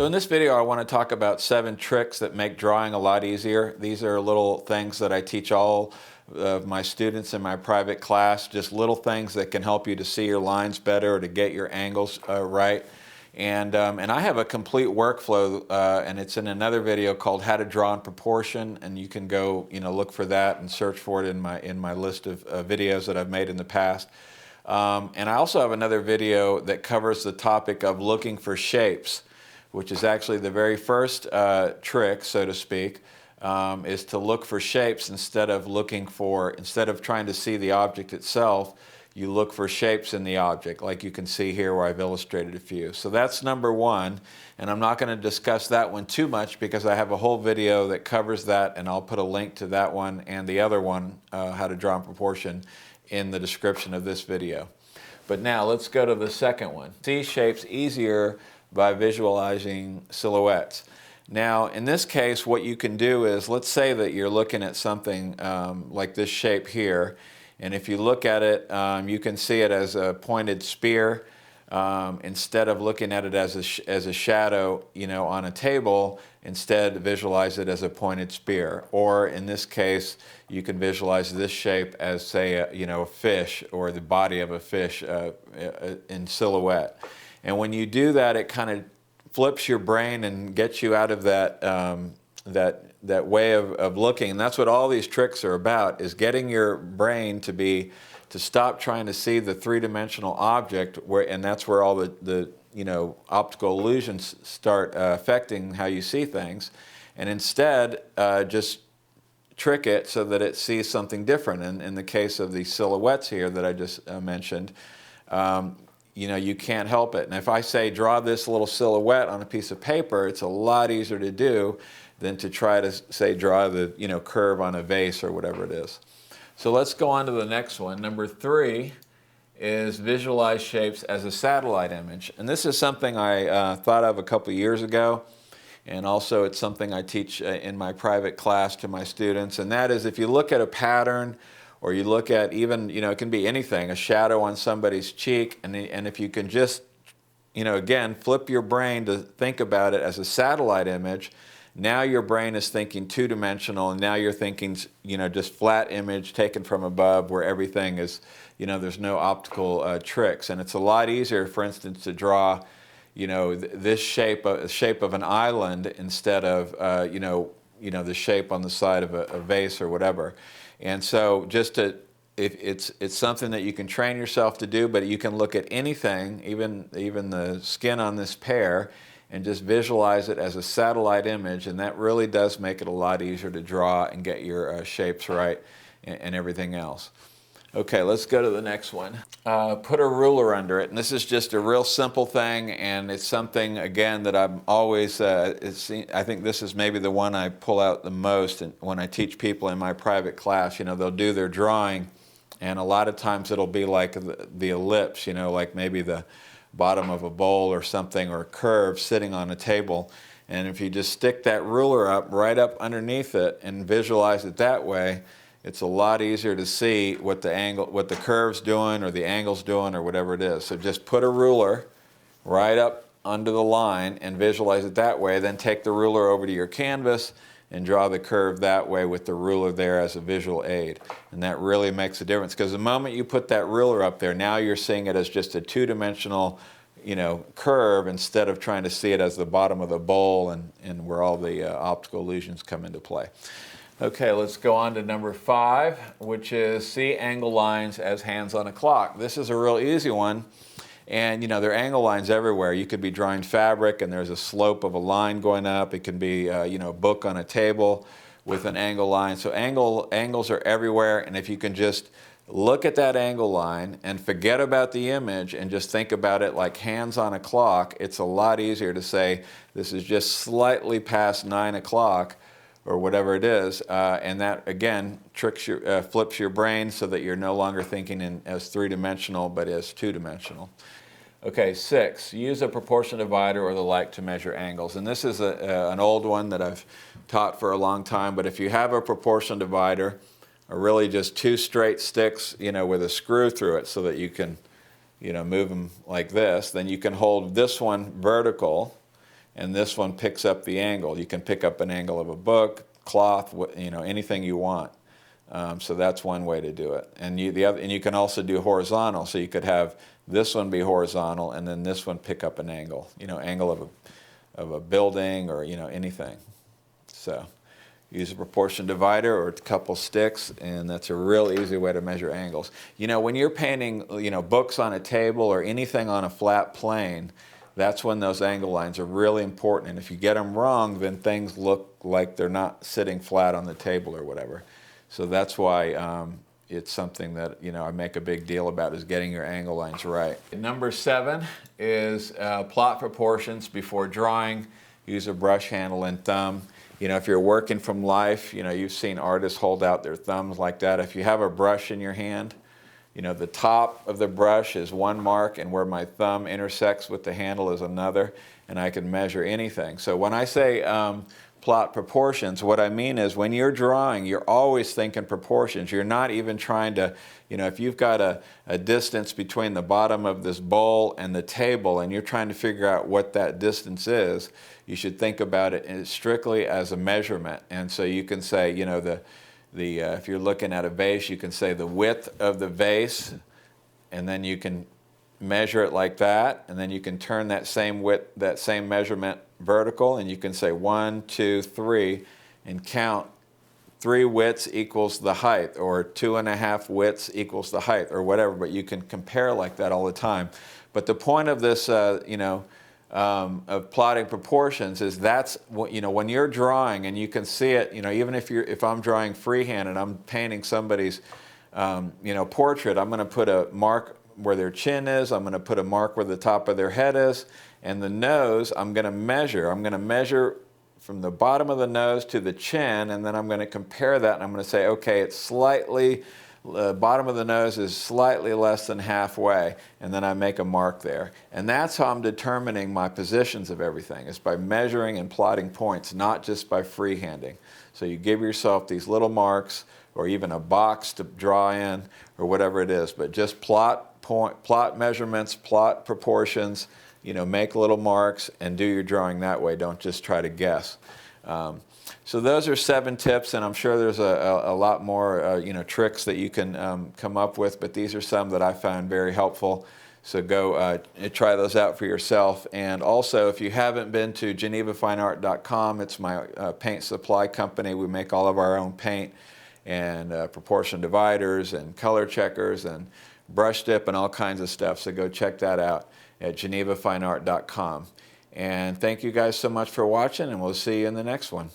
So in this video, I want to talk about 7 tricks that make drawing a lot easier. These are little things that I teach all of my students in my private class, just little things that can help you to see your lines better or to get your angles right. And I have a complete workflow, and it's in another video called How to Draw in Proportion, and you can go look for that and search for it in my list of videos that I've made in the past. And I also have another video that covers the topic of looking for shapes, which is actually the very first trick, so to speak, is to look for shapes instead of trying to see the object itself. You look for shapes in the object, like you can see here where I've illustrated a few. So that's number 1, and I'm not going to discuss that one too much because I have a whole video that covers that, and I'll put a link to that one and the other one, How to Draw in Proportion, in the description of this video. But now let's go to the second one. See shapes easier by visualizing silhouettes. Now in this case, what you can do is, let's say that you're looking at something like this shape here, and if you look at it, you can see it as a pointed spear. Instead of looking at it as a shadow, on a table, instead visualize it as a pointed spear. Or in this case, you can visualize this shape as, say, a fish, or the body of a fish in silhouette. And when you do that, it kind of flips your brain and gets you out of that that way of looking. And that's what all these tricks are about, is getting your brain to stop trying to see the three-dimensional object, and that's where all the optical illusions start affecting how you see things, and instead just trick it so that it sees something different. And in the case of these silhouettes here that I just mentioned, you can't help it. And if I say draw this little silhouette on a piece of paper, it's a lot easier to do than to try to say draw the curve on a vase or whatever it is. So let's go on to the next one. Number 3 is visualize shapes as a satellite image. And this is something I thought of a couple years ago, and also it's something I teach in my private class to my students. And that is, if you look at a pattern, or you look at even, it can be anything, a shadow on somebody's cheek, and if you can just, again, flip your brain to think about it as a satellite image, now your brain is thinking two-dimensional, and now you're thinking, just flat image taken from above where everything is, there's no optical tricks. And it's a lot easier, for instance, to draw, this shape of an island instead of, the shape on the side of a vase or whatever. And so it's something that you can train yourself to do, but you can look at anything, even the skin on this pear, and just visualize it as a satellite image, and that really does make it a lot easier to draw and get your shapes right and everything else. Okay, let's go to the next one. Put a ruler under it, and this is just a real simple thing, and it's something, again, that I'm always, I think this is maybe the one I pull out the most when I teach people in my private class. They'll do their drawing, and a lot of times it'll be like the ellipse, like maybe the bottom of a bowl or something, or a curve sitting on a table. And if you just stick that ruler right up underneath it and visualize it that way, it's a lot easier to see what the curve's doing or the angle's doing or whatever it is. So just put a ruler right up under the line and visualize it that way. Then take the ruler over to your canvas and draw the curve that way with the ruler there as a visual aid. And that really makes a difference, because the moment you put that ruler up there, now you're seeing it as just a two-dimensional curve, instead of trying to see it as the bottom of the bowl and where all the optical illusions come into play. Okay, let's go on to number 5, which is see angle lines as hands on a clock. This is a real easy one, and there are angle lines everywhere. You could be drawing fabric and there's a slope of a line going up. It can be a book on a table with an angle line. So angles are everywhere, and if you can just look at that angle line and forget about the image and just think about it like hands on a clock, it's a lot easier to say this is just slightly past 9 o'clock or whatever it is, and that again flips your brain so that you're no longer thinking as three-dimensional but as two-dimensional. Okay, 6, use a proportion divider or the like to measure angles. And this is an old one that I've taught for a long time, but if you have a proportion divider, or really just 2 straight sticks, with a screw through it so that you can, move them like this, then you can hold this one vertical and this one picks up the angle. You can pick up an angle of a book, cloth, anything you want. So that's one way to do it. And you can also do horizontal. So you could have this one be horizontal, and then this one pick up an angle. Angle of a building, or anything. So use a proportion divider or a couple sticks, and that's a real easy way to measure angles. When you're painting, books on a table or anything on a flat plane, that's when those angle lines are really important. And if you get them wrong, then things look like they're not sitting flat on the table or whatever. So that's why it's something that I make a big deal about, is getting your angle lines right. Number 7 is plot proportions before drawing. Use a brush handle and thumb. If you're working from life, you've seen artists hold out their thumbs like that. If you have a brush in your hand, the top of the brush is one mark, and where my thumb intersects with the handle is another, and I can measure anything. So when I say plot proportions, what I mean is when you're drawing, you're always thinking proportions. You're not even trying to, if you've got a distance between the bottom of this bowl and the table, and you're trying to figure out what that distance is, you should think about it strictly as a measurement. And so you can say, if you're looking at a vase, you can say the width of the vase, and then you can measure it like that, and then you can turn that same width, that same measurement vertical, and you can say 1, 2, 3, and count 3 widths equals the height, or 2.5 widths equals the height, or whatever. But you can compare like that all the time. But the point of this, of plotting proportions is that's what, when you're drawing and you can see it, even if I'm drawing freehand and I'm painting somebody's, portrait, I'm going to put a mark where their chin is, I'm going to put a mark where the top of their head is, and the nose I'm going to measure from the bottom of the nose to the chin, and then I'm going to compare that, and I'm going to say, okay, it's slightly, the bottom of the nose is slightly less than halfway, and then I make a mark there. And that's how I'm determining my positions of everything, is by measuring and plotting points, not just by freehanding. So you give yourself these little marks, or even a box to draw in, or whatever it is, but just plot measurements, plot proportions, make little marks, and do your drawing that way. Don't just try to guess. So those are 7 tips, and I'm sure there's a lot more tricks that you can come up with, but these are some that I found very helpful. So go try those out for yourself. And also, if you haven't been to GenevaFineArt.com, it's my paint supply company. We make all of our own paint, and proportion dividers, and color checkers, and brush dip, and all kinds of stuff. So go check that out at GenevaFineArt.com. And thank you guys so much for watching, and we'll see you in the next one.